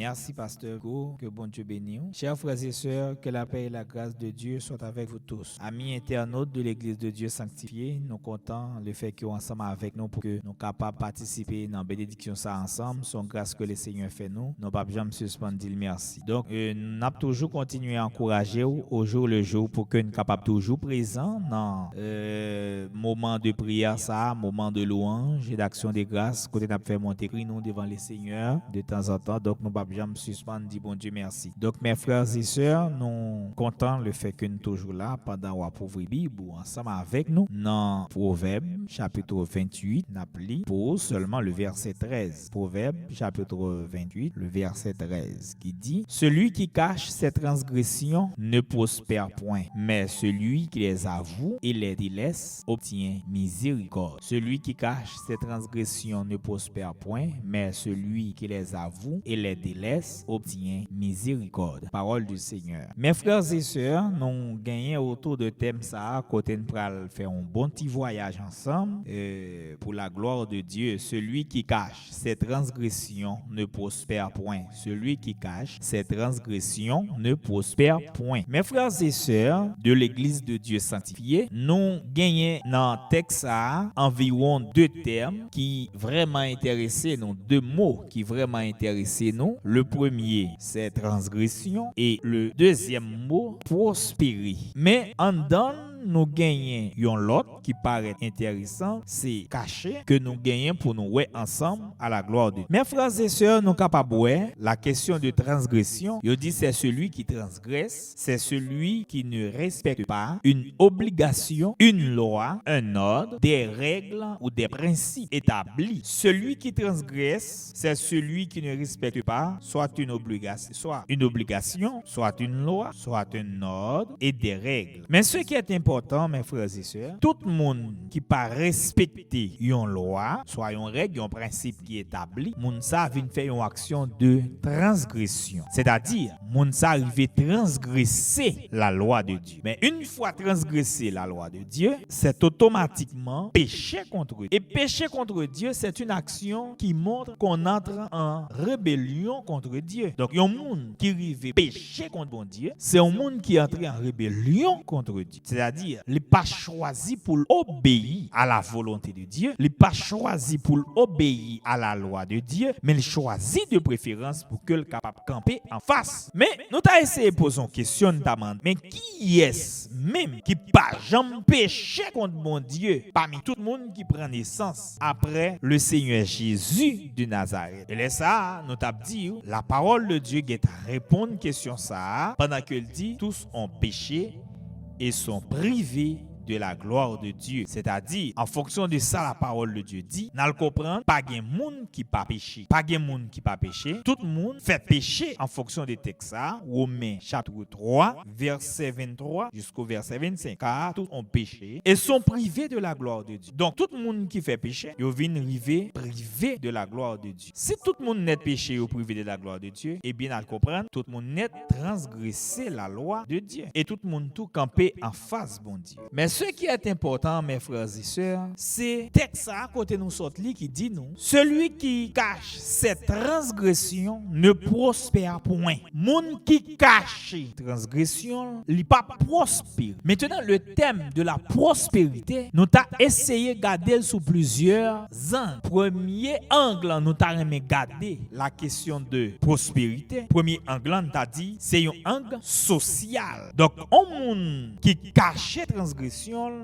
Merci, Pasteur Go. Que bon Dieu bénisse. Chers frères et sœurs, que la paix et la grâce de Dieu soient avec vous tous. Amis internautes de l'Église de Dieu sanctifiée, nous comptons le fait que ensemble avec nous pour que nous capables de participer dans la bénédiction ça ensemble. Son grâce que le Seigneur fait nous. Nous ne pouvons jamais suspendre dire merci. Donc, nous avons toujours continué à encourager au jour le jour pour que nous soyons capables toujours présents dans moment de prière, ça, moment de louange et d'action de grâce. Côté nous fait monter nous devant le Seigneur de temps en temps. Donc, nous ne pouvons jamais suspendre dire bon Dieu merci. Donc, mes frères et sœurs, nous comptons le fait que nous sommes toujours là pendant qu'on a ouvrir la Bible ensemble avec nous dans Proverbe chapitre 28, nous pour seulement le verset 13. Proverbe chapitre 28, le verset 13 qui dit: celui qui cache ses transgressions ne prospère point, mais celui qui les avoue et les délaisse obtient miséricorde. Celui qui cache ses transgressions ne prospère point, mais celui qui les avoue et les délaisse obtient miséricorde. Parole du Seigneur. Mes frères et sœurs, nous gagnons autour de thème ça, côté nous pral faire un bon petit voyage ensemble pour la gloire de Dieu. Celui qui cache ses transgressions ne prospère point. Celui qui cache ses transgressions ne prospère point. Mes frères et sœurs de l'Église de Dieu sanctifiée, nous gagnons dans le texte ça environ deux termes qui vraiment intéressent nous, deux mots qui vraiment intéressent nous. Le premier, c'est transgression et le deuxième mot, prospérer. Mais en dedans, nous gagnons un l'autre qui paraît intéressant, c'est caché que nous gagnons pour nous ouais ensemble à la gloire de Dieu. Mes frères et sœurs, nous capables la question de transgression, il dit c'est celui qui transgresse, c'est celui qui ne respecte pas une obligation, une loi, un ordre, des règles ou des principes établis. Celui qui transgresse, c'est celui qui ne respecte pas soit une obligation, soit une loi, soit un ordre et des règles. Mais ce qui est important, mes frères et sœurs, tout le monde qui pas respecter une loi, soit une règle, un principe qui est établi, moun sa vient faire une action de transgression. C'est-à-dire, moun sa arrive transgresser la loi de Dieu. Mais une fois transgressé la loi de Dieu, c'est automatiquement péché contre Dieu. Et péché contre Dieu, c'est une action qui montre qu'on entre en rébellion contre Dieu. Donc, un monde qui arrive péché contre bon Dieu, c'est un monde qui entre en rébellion contre Dieu. C'est-à-dire, il n'est pas choisi pour obéir à la volonté de Dieu, il n'est pas choisi pour obéir à la loi de Dieu, mais il choisit de préférence pour que le capable camper en face. Mais nous avons essayé de poser une question notamment, mais qui est-ce même qui pas jamais péché contre mon Dieu parmi tout le monde qui prend naissance après le Seigneur Jésus de Nazareth? Et là ça, nous avons dit, la parole de Dieu qui répond à une question ça, pendant qu'il dit tous ont péché et sont privés de la gloire de Dieu. C'est-à-dire, en fonction de ça, la parole de Dieu dit, nous le comprendre, pas de monde qui pas péché. Pas de monde qui pas péché. Tout le monde fait péché en fonction des textes. Romains chapitre 3, verset 23 jusqu'au verset 25. Car tous ont péché et sont privés de la gloire de Dieu. Donc, tout le monde qui fait péché, il vient arriver privé de la gloire de Dieu. Si tout le monde n'est péché ou privé de la gloire de Dieu, eh bien, à le comprendre, tout le monde n'est transgressé la loi de Dieu. Et tout le monde tout campé en face, bon Dieu. Mais ce qui est important, mes frères et sœurs, c'est texte à côté nous sorte qui dit nous, celui qui cache ses transgressions ne prospère point. Monde qui cache transgression, il pas prospère. Maintenant, le thème de la prospérité, nous t'a essayé de garder sous plusieurs angles. Premier angle, nous t'a regardé la question de prospérité. Premier angle, nous t'a dit, c'est un angle social. Donc, un monde qui cache transgression,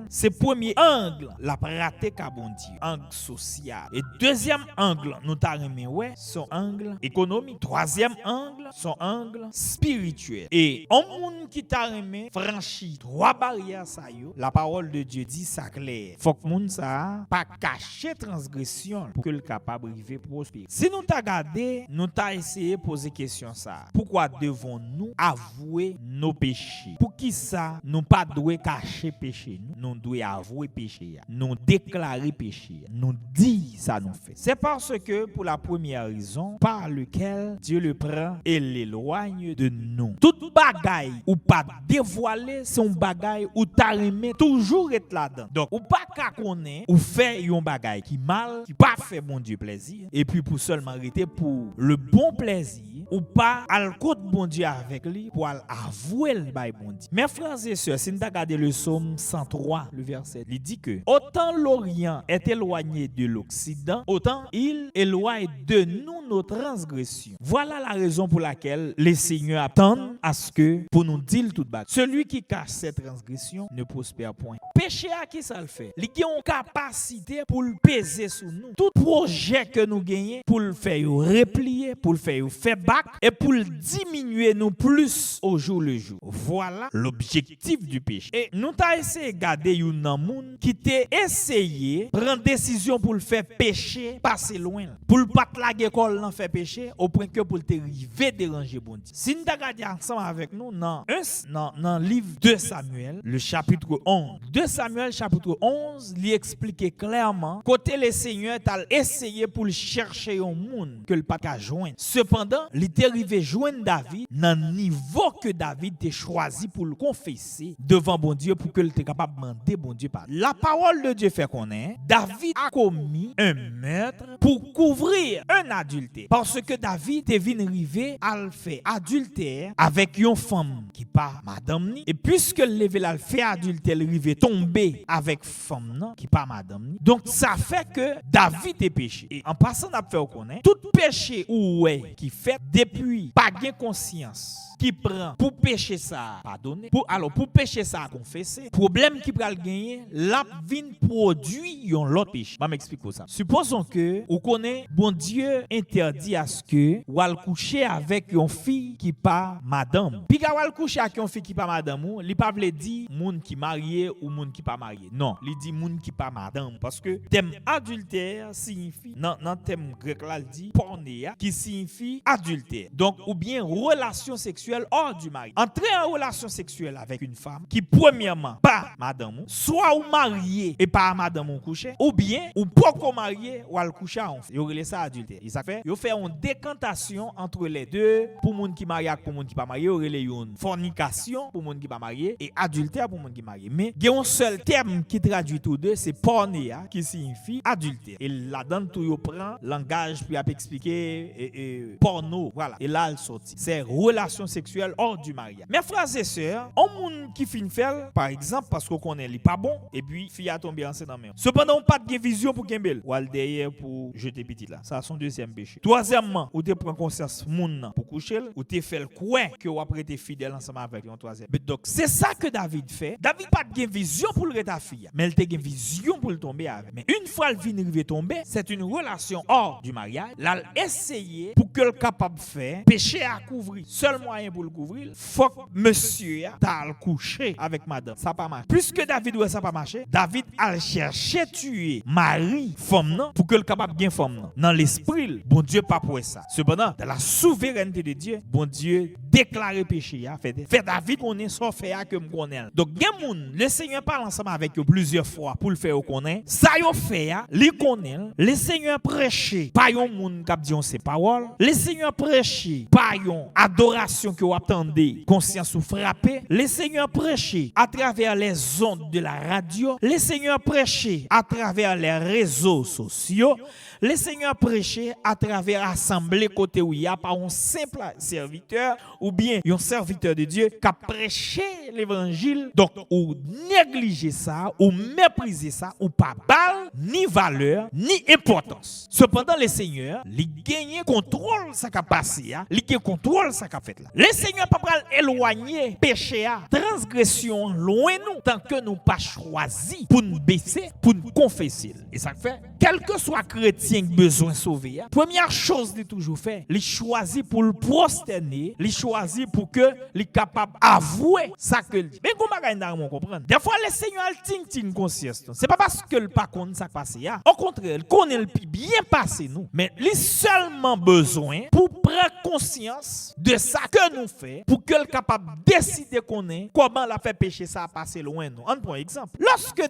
c'est premier angle, la pratique à bon Dieu, angle social. Et deuxième angle, nous t'arrêtons, son angle économique. Troisième angle, son angle spirituel. Et un monde qui t'arrête franchit trois barrières, ça y est, la parole de Dieu dit ça clair. Faut que monde ça pas cacher transgression pour que le capable arriver prospérer. Si nous t'a regardé, nous t'a essayé de poser question ça. Pourquoi devons-nous avouer nos péchés? Pour qui ça nous pas doit cacher péché? Nous devons avouer péché, nous déclarer péché, nous dire ça nous fait. C'est parce que pour la première raison par laquelle Dieu le prend et l'éloigne de nous. Toute bagaille ou pas dévoiler son bagaille ou t'arrimer toujours être là-dedans. Donc ou pas qu'à connaître ou faire un bagaille qui mal, qui pas fait bon Dieu plaisir et puis pour seulement arrêter pour le bon plaisir ou pas al côté bon Dieu avec lui pour avouer le bail bon Dieu. Mes frères et sœurs, si nous regardons le psaume 103, le verset, il dit que autant l'Orient est éloigné de l'Occident, autant il éloigne de nous nos transgressions. Voilà la raison pour laquelle les seigneurs attendent à ce que, pour nous dire tout bas, celui qui cache ses transgressions ne prospère point. Péché à qui ça le fait? Il a une capacité pour le peser sur nous. Tout projet que nous gagnons, pour le faire replier, pour le faire back et pour le diminuer nous plus au jour le jour. Voilà l'objectif du péché. Et nous avons essayé de garder un monde qui t'a essayé de prendre décision pour le faire pécher, passer loin. Pour le pas la école faire pécher, au point que pour te river déranger bon Dieu. Si nous regardons ensemble avec nous dans le livre de Samuel, le chapitre 11. De Samuel, chapitre 11, il explique clairement côté le Seigneur t'a essayé pour le chercher un monde que le pas qu'à joindre. Cependant, il est arrivé joindre David dans le niveau que David t'a choisi pour le confesser devant bon Dieu pour que il était capable de demander bon Dieu pardon. La parole de Dieu fait qu'on est David a commis un meurtre pour couvrir un adultère parce que David est venu arriver à le faire adultère avec une femme qui pas madame ni et puisque le levé la fait adultère il arrivé tomber avec femme non qui pas madame ni. Donc ça fait que David est péché. Et en passant à faire connaître tout péché ou ouais qui fait depuis pas gain conscience qui prend pour pécher ça pardonner pour pécher ça confesser problème qui pral gagner la vin produit un l'autre péché. Je m'explique ça. Supposons que vous connaissez bon Dieu interdit à ce que ou al coucher avec une fille qui pas madame. Puis quand al coucher avec une fille qui pas madame, il pas veut dire monde qui marié ou monde qui pas marié. Non, il dit monde qui pas madame parce que thème adultère signifie non thème grec là il dit pornéa qui signifie adultère. Donc ou bien relation sexuelle hors du mari. Entrer en relation sexuelle avec une femme qui premièrement pas madame, soit ou marié et pas madame ou couché, ou bien ou pas marié ou al coucher en fait. Yo relé ça adultère. Et ça fait yo fait une décantation entre les deux pour monde qui marié et pour monde qui pas marié, yo relé une fornication pour monde qui pas marié et adultère pour monde qui marié. Mais il y a un seul terme qui traduit tous deux, c'est pornéa qui signifie adultère. Et là-dedans tout yo prend langage puis a expliquer porno, voilà. Et là il sorti. C'est relation sexuelle hors du mariage. Mes frères et sœurs, un monde qui fin faire par exemple parce qu'on connaît li pas bon et puis fille a tombé enceinte dans mer. Cependant on pas de vision pour Kembel ou al derrière pour jeter petit là. Ça son deuxième péché. Troisièmement, ou te prend conscience moun pour coucher ou te fait quoi que ou après te fidèle ensemble avec un troisième. Donc c'est ça que David fait. David pas de vision pour le ta fille, mais il te une vision pour le tomber avec. Mais une fois le vient arriver tomber, c'est une relation hors du mariage. Là essayer pour que le capable faire péché à couvrir. Seul moyen pour le couvrir, faut que monsieur t'a couché avec madame. Ça pas marché. Puisque David ouais ça pas marché, David a cherché tuer Marie femme non pour que le capable bien femme non. Dans l'esprit, bon Dieu pas pour ça. Cependant, dans la souveraineté de Dieu, bon Dieu déclarer péché a fait David connaît son fait que me connaît. Donc gen moun, le Seigneur parle ensemble avec eux plusieurs fois pour le faire connaître. Ça yo fait li connaît. Le Seigneur prêcher pas yon moun qui dit on ses paroles. Le Seigneur prêcher pas yon adoration que vous attendez, conscience ou frappé. Le Seigneur prêcher à travers les ondes de la radio. Le Seigneur prêcher à travers les réseaux sociaux. Le Seigneur prêcher à travers l'assemblée côté où il y a pas un simple serviteur ou bien un serviteur de Dieu qui a prêché l'évangile. Donc, ou négliger ça, ou mépriser ça, ou pas balle, ni valeur, ni importance. Cependant, le Seigneur, il gagne contrôle ça qui a passé, il gagne contrôle ça qui a fait là. Le Seigneur pas éloigner péché, transgression loin nous tant que nous pas choisi pour nous baisser, pour nous confesser. Et ça fait, quel que soit chrétien qui besoin de sauver, première chose qu'il toujours fait, il choisit pour le prosterner, il choisit pour que il capable avouer ça que il dit. Mais comment on comprendre? Des fois le Seigneur ting conscience. C'est pas parce que le pas connaît ça passé là. Au contraire, il connaît le bien passé nous. Mais il seulement besoin pour prendre conscience de ça que nous fait pour que le capable décider qu'on est comment la fait pécher ça a passé loin nous. On prend exemple. Lorsque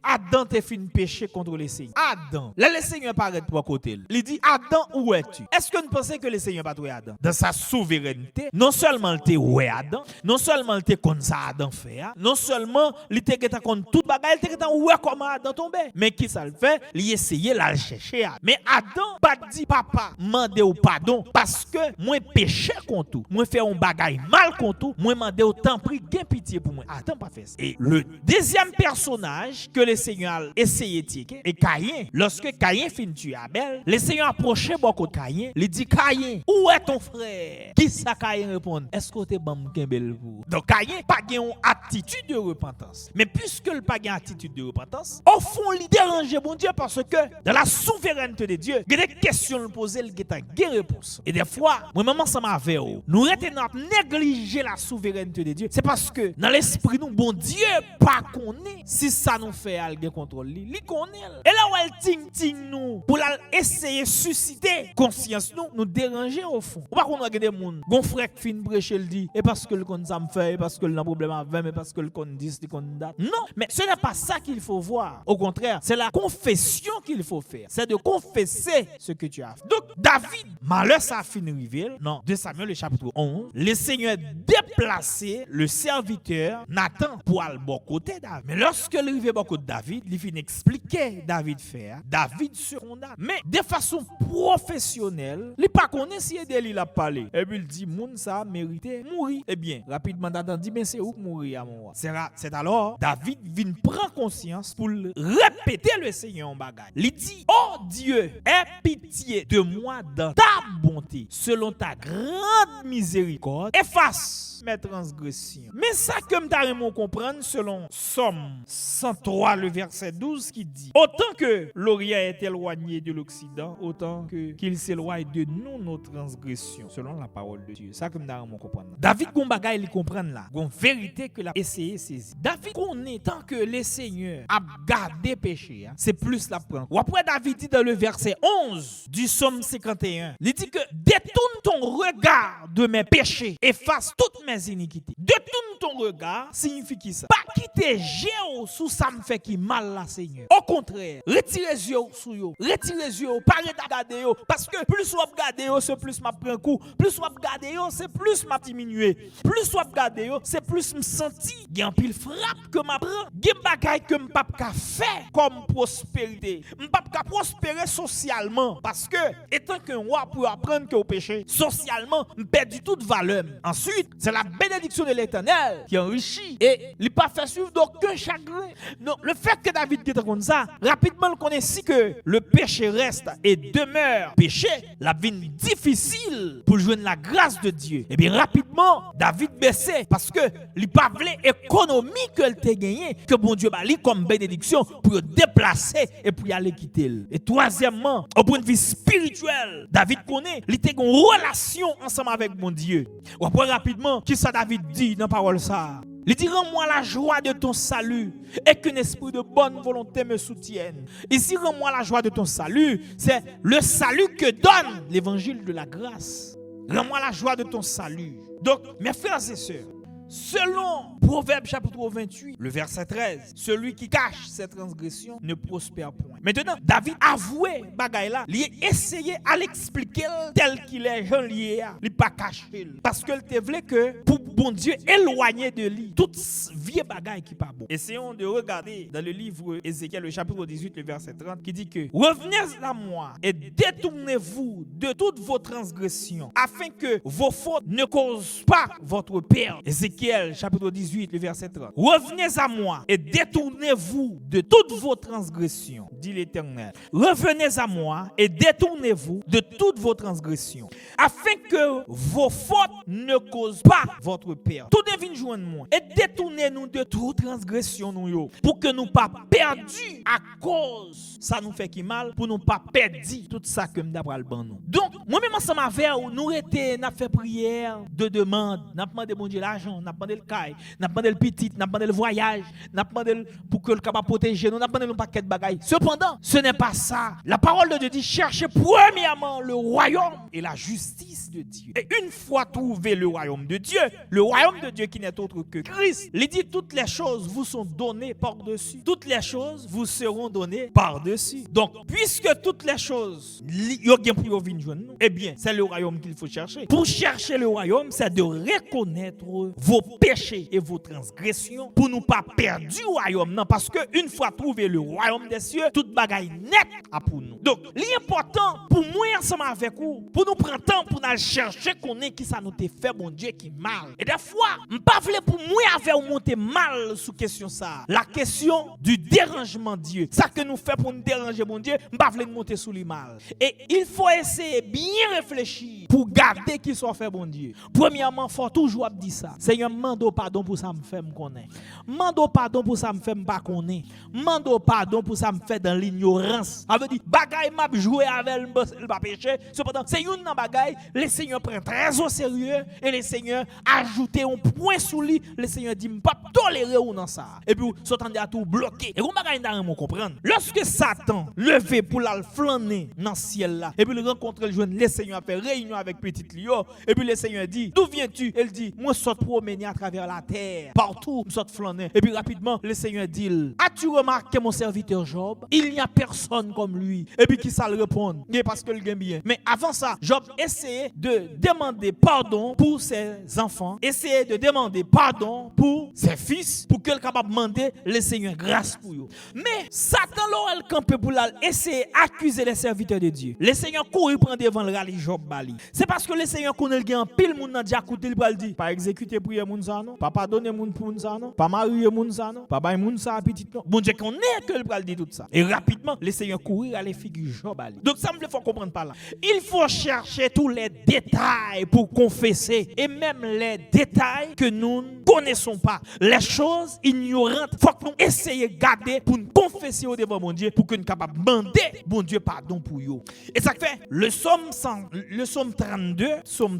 Adam t'a fait une péché contre le Seigneur. Adam, là le Seigneur paraît de côté. Il dit Adam où es-tu? Est-ce que nous pensons que le Seigneur pas trouvé Adam? Dans sa souveraineté, non seulement il était ouais Adam, non seulement il était comme ça Adam fait, non seulement il il était contre toute bagaille, il était ouais comment Adam tombé. Mais qui ça le fait? Il essayait la chercher. Mais Adam pas dit papa, mandé au pardon parce que moi péché contre tout. Moi fait un bagaille mal contre tout. Moi mandé autant pris gain pitié pour moi. Adam pas fait ça. Et le deuxième personnage que le Seigneur a essayé de tirer est Caïn. Lorsque Caïn finit tuer Abel, le Seigneur approchait beaucoup de Caïn. Il dit Caïn, où est ton frère? Qui ça Caïn répond? Est-ce que t'es bon Kembel pour? Donc Caïn pas une attitude de repentance. Mais puisque il pas une attitude de repentance, au fond il dérange bon Dieu parce que dans la souveraineté de Dieu, il y a des questions à poser, il y a des réponses. Et des fois, moi-même ensemble avec vous, nous retenons négliger la souveraineté de Dieu. C'est parce que dans l'esprit nous, bon Dieu pas connaît si ça nous fait algue contrôle, il connaît. Et là où elle ting nous pour essayer de susciter conscience nous déranger au fond. Ou pas qu'on regarde des gens, gon frère qui fin brèche le dit et parce que le con ça me fait, et parce que le problème avec mais parce que le con dit, le con date. Non, mais ce n'est pas ça qu'il faut voir. Au contraire, c'est la confession qu'il faut faire. C'est de confesser ce que tu as fait. Donc David, malheur ça a fini rivière. Non, 2 Samuel le chapitre 11, le Seigneur déplacé le serviteur Nathan pour aller bon côté David. Mais lorsque il arrive bon côté David, il finit expliquer David faire. David sur on a. Mais de façon professionnelle, il pas connaît si il a parlé. Et puis il dit moun ça mérité mourir. Eh bien, rapidement Nathan dit mais c'est où mourir à moi. C'est alors David vient prendre conscience pour répéter le Seigneur en bagaille. Il dit oh Dieu, aie pitié de moi dans ta bonté, selon ta grande miséricorde, efface mes transgressions. Mais ça que m'ta comprendre selon Somme 103 le verset 12 qui dit autant que l'Orient est éloigné de l'Occident, autant que qu'il s'éloigne de nous nos transgressions, selon la parole de Dieu. Ça que m'ta comprendre. David Gombaga il comprend là, gon vérité que l'a essayé saisir. David connaît tant que le Seigneur a gardé péché, c'est plus la prendre. Ou après David dit dans le verset 11 du Somme 51, il dit que détourne ton regard de mes péchés, efface toutes mes iniquités. Détourne ton regard signifie qui ça? Pas quitter Géo sous ça me fait qui mal la Seigneur. Au contraire, retirez yeux sous yo, retirez yeux, parlez regarder yo parce que plus on regarder yo, c'est plus m'a prend coup, plus on regarder yo, c'est plus m'a diminuer. Plus on regarder yo, c'est plus me senti, il y a un pile frappe que m'a prend, il y a bagaille que m'pa ka faire comme prospérité. M'pa ka prospérer socialement parce que étant qu'un roi pour apprendre que au péché, socialement, m'perdu toute valeur. Ensuite, c'est la bénédiction de l'Éternel qui enrichit et il pas fait suivre d'aucun chagrin. Donc, le fait que David était comme ça, rapidement, il connaît si que le péché reste et demeure péché, la vie difficile pour joindre la grâce de Dieu. Et bien, rapidement, David baissait parce que il pas voulait économie que t'a gagné, que bon Dieu ba li comme bénédiction pour déplacer et pour y aller quitter. Et troisièmement, au point de vue spirituel, David connaît, il était en relation ensemble avec mon Dieu. Ou après rapidement, qui ça David dit dans la parole ça? Il dit rends-moi la joie de ton salut et qu'un esprit de bonne volonté me soutienne. Ici, rends-moi la joie de ton salut, c'est le salut que donne l'évangile de la grâce. Rends-moi la joie de ton salut. Donc, mes frères et sœurs, selon Proverbe chapitre 28, le verset 13, celui qui cache ses transgressions ne prospère point. Maintenant, David avoué bagaille là, il a essayé à l'expliquer tel qu'il est, Jean lié, il pas caché. Parce que il voulait que pour bon Dieu éloigner de lui toute vieille bagaille qui pas bon. Essayons de regarder dans le livre Ézéchiel, le chapitre 18, le verset 30, qui dit que revenez à moi et détournez-vous de toutes vos transgressions, afin que vos fautes ne causent pas votre perte. Ézéchiel, chapitre 18, le verset 30. Revenez à moi et détournez-vous de toutes vos transgressions, dit l'Éternel. Revenez à moi et détournez-vous de toutes vos transgressions, afin que vos fautes ne causent pas votre perte. Tout devine joindre moi et détournez-nous de toute transgression nous pour que nous pas perdus à cause ça nous fait qui mal, pour nous pas perdre tout ça que nous d'après le ban nous. Donc moi-même ensemble avec nous était n'a fait prière de demande, n'a demandé bon Dieu l'argent, n'a demandé le caille, n'a demandé le petit, n'a demandé le voyage, n'a demandé pour que le capable protéger nous, n'a demandé un paquet de bagailles. Cependant, ce n'est pas ça. La parole de Dieu dit cherchez premièrement le royaume et la justice de Dieu. Et une fois trouvé le royaume de Dieu, Le royaume de Dieu qui n'est autre que Christ. Il dit toutes les choses vous sont données par-dessus. Toutes les choses vous seront données par-dessus. Donc, puisque toutes les choses, eh bien, c'est le royaume qu'il faut chercher. Pour chercher le royaume, c'est de reconnaître vos péchés et vos transgressions pour ne pas perdre du royaume. Non, parce que une fois trouvé le royaume des cieux, toute bagaille net à pour nous. Donc, l'important pour moi ensemble avec vous, pour nous prendre temps pour nous chercher qu'on est qui ça nous fait bon Dieu qui mal. Et des fois, je pas voulais pour moi avec vous monter mal sous question ça. La question du dérangement de Dieu. Ça que nous fait pour nous déranger mon Dieu, je pas voulais monter sous le mal. Et il faut essayer bien réfléchir pour garder qu'il soit fait bon Dieu. Premièrement, faut toujours dire ça. Seigneur, mando pardon pour ça me fait me connaître. Mando pardon pour ça me fait me pas connaître. Mando pardon pour ça me fait dans l'ignorance. Ça veut dire bagaille m'a joué avec le pas péché. Cependant, c'est une bagaille, le Seigneur prend très au sérieux et le Seigneur ajoute un point sous lui. Le Seigneur dit pas tolérer ou dans ça. Et puis s'entendez à tout bloqué. Et vous bagaille dans comprendre. Lorsque Satan levé pour la flâner dans le ciel là et puis le rencontre le jeune, le Seigneur fait réunion avec petit Lio et puis le Seigneur dit d'où viens-tu? Elle dit moi saute promener à travers la terre partout saute flâner. Et puis rapidement le Seigneur dit as-tu remarqué mon serviteur Job? Il n'y a personne comme lui. Et puis qui ça le répond? Parce que le gagne bien. Mais avant ça, Job essayait de demander pardon pour ses enfants, essayait de demander pardon pour ses fils, pour qu'il soit capable de demander le Seigneur grâce pour eux. Mais Satan l'a campé pour essayer d'accuser les serviteurs de Dieu. Le Seigneur court prendre devant le rallye Job Bali. C'est parce que le Seigneur connaît le gain pile moun nan dia koute il pral dit pas exécuter prière moun ça non, pas pardonner moun pour moun ça non, pas marier moun ça non, pas bailler moun ça petit non. Bon Dieu connaît que il pral dit tout ça. Et rapidement le Seigneur courir à les figures Job Bali. Donc ça me faut comprendre par là. Il faut chercher tous les détails pour confesser et même les détails que nous ne connaissons pas, les choses ignorantes. Faut que nous essayions de garder pour nous confesser au devant mon Dieu pour que nous soyons capables de demander bon Dieu pardon pour eux. Et ça fait le psaume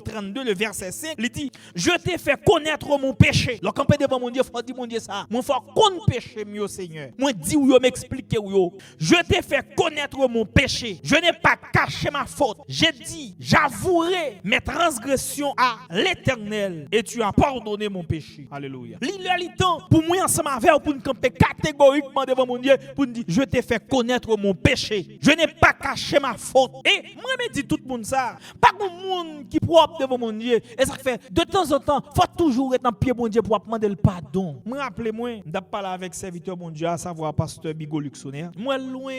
32, le verset 5, il dit je t'ai fait connaître mon péché. Donc quand on devant mon Dieu, faut dire mon Dieu ça. Moi faut connaître péché mieux Seigneur. Moi dis ou yo m'expliquer ou yo. Je t'ai fait connaître mon péché. Je n'ai pas caché ma faute. J'ai dit j'avouerai mes transgressions à l'Éternel et tu as pardonné mon péché. Alléluia. L'il temps pour moi ensemble avec pour nous camper catégoriquement devant mon Dieu pour nous dire je t'ai fait connaître mon péché. Je n'ai pas caché ma faute. Et moi me dit tout le monde ça. Pas de monde qui propre devant mon Dieu. Et ça fait de temps en temps, faut toujours être dans pied mon Dieu pour demander le pardon. Moi rappelez-moi, d'ap parler avec serviteur mon Dieu à savoir pasteur Bigo Luxonnaire. Moi loin.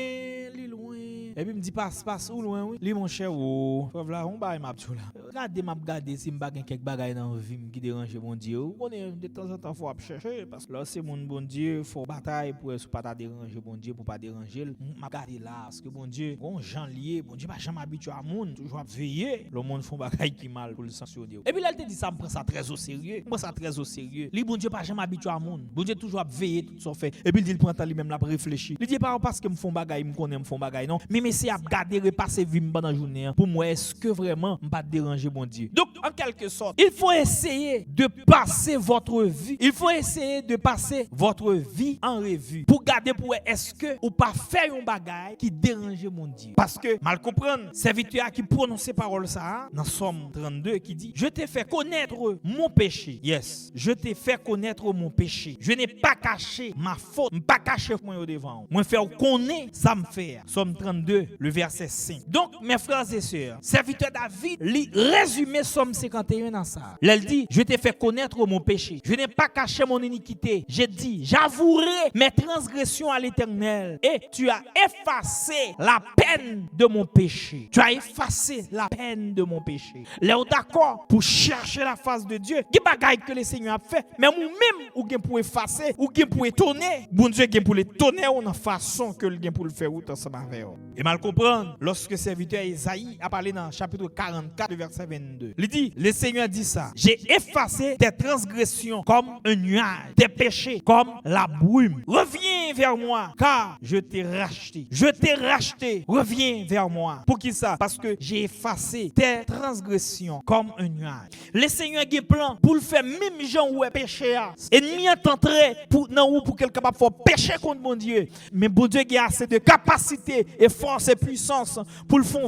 Et puis me dit passe où loin oui. Lui mon cher oh, frère là on bail m'a tout là. Regardez si me bagay quelque bagaille dans vie qui dérange mon Dieu. On est de temps en temps faut chercher parce que là c'est mon bon Dieu, faut bataille pour pas déranger bon Dieu pour pas déranger. M'a garder là parce que bon Dieu, bon gens lié, bon Dieu pas jamais habitué à monde, toujours veiller. Le monde font bagaille qui mal pour le sanctionner. Et puis là il te dit ça me prend ça très au sérieux. Moi ça très au sérieux. Lui bon Dieu pas jamais habitué à monde. Bon Dieu toujours veiller tout son fait. Et puis il dit il prend temps lui même là pour réfléchir. Il dit pas parce que me font bagaille, me connaît me font bagaille non. Mais c'est à garder repasser vie pendant la journée. Pour moi est-ce que vraiment me pas déranger bon Dieu. Donc en quelque sorte, il faut essayer de passer votre vie. Il faut essayer de passer votre vie en revue pour garder pour est-ce que ou pas faire un bagaille qui dérange mon Dieu. Parce que mal comprendre, serviteur qui prononce parole ça dans Somme 32 qui dit je t'ai fait connaître mon péché. Yes, je t'ai fait connaître mon péché. Je n'ai pas caché ma faute, pas caché moi au devant. Moi faire connaître ça me fait. Somme 32 le verset 5. Donc mes frères et sœurs, serviteur David lit résumé Somme 51 dans ça. Elle dit je t'ai fait connaître mon péché. Je n'ai pas caché mon iniquité. J'ai dit j'avouerai mes transgressions à l'Éternel et tu as effacé la peine de mon péché. Tu as effacé la peine de mon péché. Là d'accord pour chercher la face de Dieu. Qui bagaille que le Seigneur a fait, mais nous-mêmes ou gain pour effacer ou gain pour étonner. Bon Dieu gain pour l'étonner en façon que le gain pour le faire ou ensemble avec eux. Et mal comprendre lorsque serviteur Isaïe a parlé dans chapitre 44 verset 22. Il dit le Seigneur dit ça. J'ai effacé tes transgressions comme un nuage, tes péchés comme la brume. Reviens vers moi car je t'ai racheté. Je t'ai racheté. Reviens vers moi. Pour qui ça? Parce que j'ai effacé tes transgressions comme un nuage. Le Seigneur a un plan pour le faire même gens où est péché. Ennemi tenterait pour non ou pour quelqu'un capable de faire pécher contre mon Dieu. Mais bon Dieu a assez de capacité et force et puissance pour le faire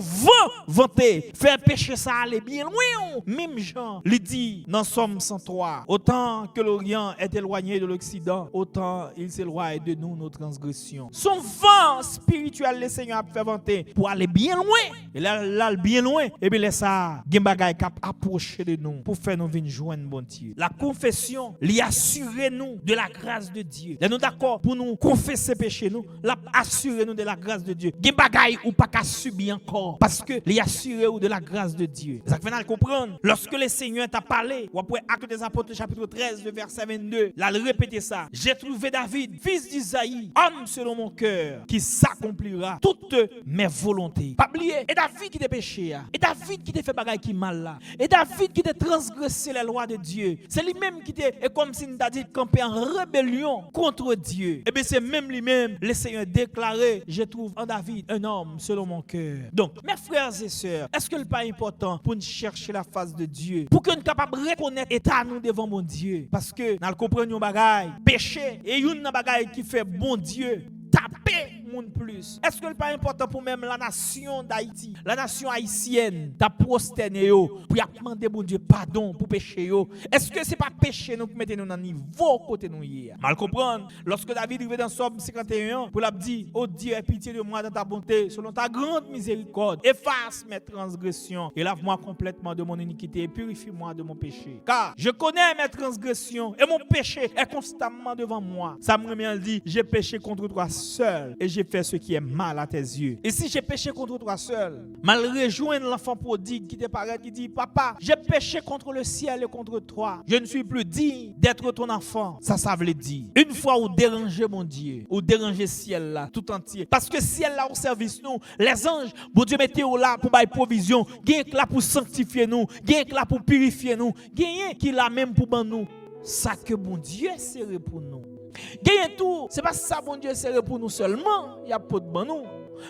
vanter, faire pécher ça aller bien loin nous. Même Jean, il dit dans Somme 103, autant que l'Orient est éloigné de l'Occident, autant il s'éloigne de nous nos transgressions. Son vent spirituel, le Seigneur a fait vanter pour aller bien loin. Et là, bien loin, et bien laisse ça, gen bagay k'ap approcher de nous pour faire nous venir joindre bon Dieu. La confession, lui assurer nous de la grâce de Dieu. Là nous d'accord pour nous confesser péché nous, la assurer nous de la grâce de Dieu. Gen bagay ou pas qu'à subir encore parce que lui assurer ou de la grâce de Dieu. Ça fait comprendre. Lorsque le Seigneur t'a parlé, ou après Actes des Apôtres chapitre 13 le verset 22, là il répétait ça. J'ai trouvé David, fils d'Isaïe, homme selon mon cœur, qui s'accomplira toutes mes volontés. Pas oublier, et David qui t'a péché, et David qui t'a fait bagay qui mal là, et David qui t'a transgressé les lois de Dieu. C'est lui-même qui t'a, et comme si nous t'a dit camper en rébellion contre Dieu. Et bien c'est même lui-même, le Seigneur déclaré, je trouve en David un homme selon mon cœur. Donc, mes frères et sœurs, est-ce que ce n'est pas important pour nous chercher la face de Dieu, pour que nous soyons capables de reconnaître l'état nous devant mon Dieu? Parce que nous comprenons un bagay, péché, et une bagay qui fait bon Dieu, taper monde plus. Est-ce que ce n'est pas important pour même la nation d'Haïti, la nation haïtienne, ta prosterné pour demander bon Dieu pardon pour péché yo? Est-ce que c'est pas péché nous qui mettez nous dans niveau côté nous hier? Mal comprendre. Lorsque David arrive dans Somme 51, pour l'a dit, oh Dieu, aie pitié de moi dans ta bonté, selon ta grande miséricorde, efface mes transgressions et lave-moi complètement de mon iniquité et purifie-moi de mon péché. Car je connais mes transgressions et mon péché est constamment devant moi. Ça me dit, j'ai péché contre toi seul et j'ai fait ce qui est mal à tes yeux. Et si j'ai péché contre toi seul, mal rejoindre l'enfant prodigue qui te paraît, qui dit, papa, j'ai péché contre le ciel et contre toi. Je ne suis plus digne d'être ton enfant. Ça veut dire. Une fois ou déranger mon Dieu, ou déranger ciel là, tout entier. Parce que ciel là au service nous, les anges, bon Dieu mettez là pour bailler provision, gagne là pour sanctifier nous, gagne là pour purifier nous, gagne qui là même pour ban nous. Ça que bon Dieu c'est pour nous. Gagne tout, c'est pas ça bon Dieu c'est pour nous seulement, il y a pas de ban nous.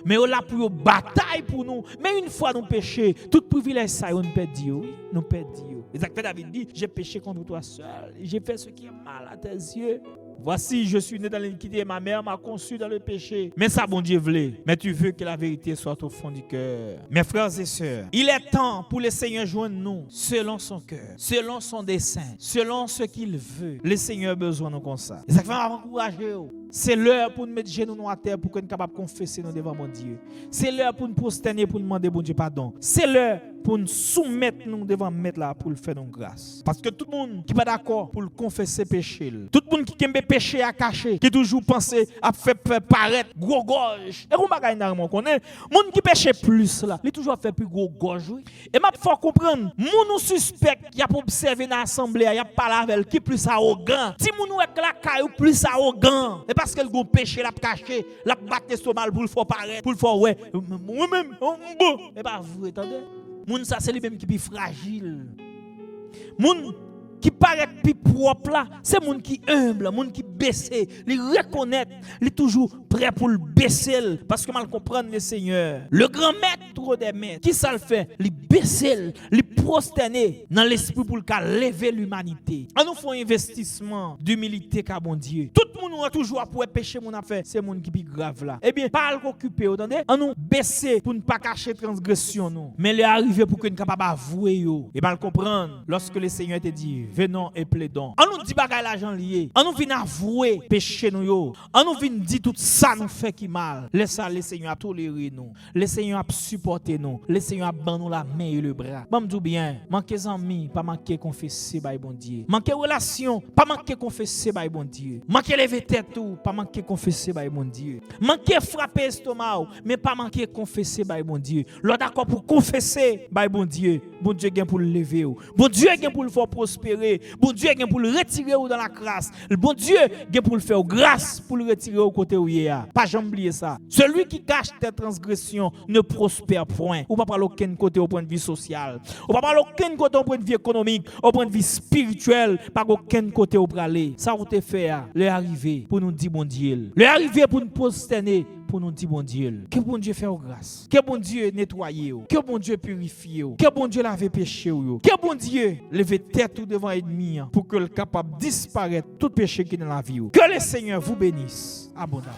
Mais on là pour bataille pour nous. Mais une fois nous péché, tout privilège ça on perd Dieu, oui, nous perd Dieu. Exactement David dit, j'ai péché contre toi seul, j'ai fait ce qui est mal à tes yeux. Voici, je suis né dans l'iniquité et ma mère m'a conçu dans le péché. Mais ça, bon Dieu voulait. Mais tu veux que la vérité soit au fond du cœur. Mes frères et sœurs, il est temps pour le Seigneur joindre nous selon son cœur, selon son dessein, selon ce qu'il veut. Le Seigneur a besoin de nous comme ça. Et ça fait encourager. C'est l'heure pour nous mettre genoux à terre pour que nous soyons capables de confesser nous devant mon Dieu. C'est l'heure pour nous prosterner pour demander bon Dieu pardon. C'est l'heure pour nous soumettre nous devant mettre là pour le faire nous grâce. Parce que tout le monde qui n'est pas d'accord pour le confesser péché, tout le monde qui aime péché à cacher, qui toujours pense à faire paraître gros gorge. Et on bagaille normalement connaît, monde qui péché plus là, il toujours fait plus gros gorge. Et m'a faut comprendre, moun nous suspect y a pour observer dans l'assemblée, y a parler avec qui plus arrogant. Si moun nous est la caille plus arrogant, et parce que le gros péché l'a caché, l'a battre son mal pour le faire paraître, pour le faire ouais, moi-même bon. Et pas vous attendez. Moun ça c'est lui-même qui est fragile. Moun qui paraît plus propre là, c'est moun qui humble, moun qui baisse, il reconnaît, il est toujours prêt pour le baisser parce que mal comprendre le Seigneur. Le grand maître des maîtres, qui ça le fait? Il baisse, il prosterner dans l'esprit pour le lever l'humanité. On nous fait un investissement d'humilité car bon Dieu. Tout le monde a toujours pour pécher mon affaire, c'est moun qui est grave là. Eh bien, pas l'occuper, vous entendez? On nous baisser pour ne pas cacher transgression nous. Mais il est arrivé pour que nous capable avouer yo. Et mal comprendre lorsque le Seigneur te dit venons et plaidons. On nous dit bagay l'argent lié. On nous vient avouer péché nous yo. On nous vient dire tout ça nous fait qui mal. Laisse ça le Seigneur a toléré nous. Le Seigneur a supporté nous. Le Seigneur a ban nous la main et le bras. Bon tout bien. Manquez amis, pas manquer confesser by bon Dieu. Manquer relation, pas manquer confesser by bon Dieu. Manquer lever tête tout, pas manquer confesser by bon Dieu. Manquer frapper estomac, mais pas manquer confesser by bon Dieu. L'on d'accord pour confesser by bon Dieu. Bon Dieu gagne pour le lever. Bon Dieu gagne pour le faire prospérer. Bon Dieu gagne pour le retirer dans la grâce. Bon Dieu gagne pour le faire grâce pour le retirer au côté où il y a. Pas jamais oublier ça. Celui qui cache tes transgressions ne prospère point. Ou pas parler aucun côté au point de vue social. Ou pas parler aucun côté au point de vue économique, au point de vue spirituel, pas aucun côté au aller. Ça vous te fait le arriver pour nous dire bon Dieu. Le arriver pour nous prosterner pour nous dire bon Dieu. Que bon Dieu fait grâce. Que bon Dieu nettoyer. Que bon Dieu purifier. Que bon Dieu lave péché. Que bon Dieu leve tête tout devant l'ennemi pour que le capable disparaître tout péché qui est dans la vie. Que le Seigneur vous bénisse abondamment.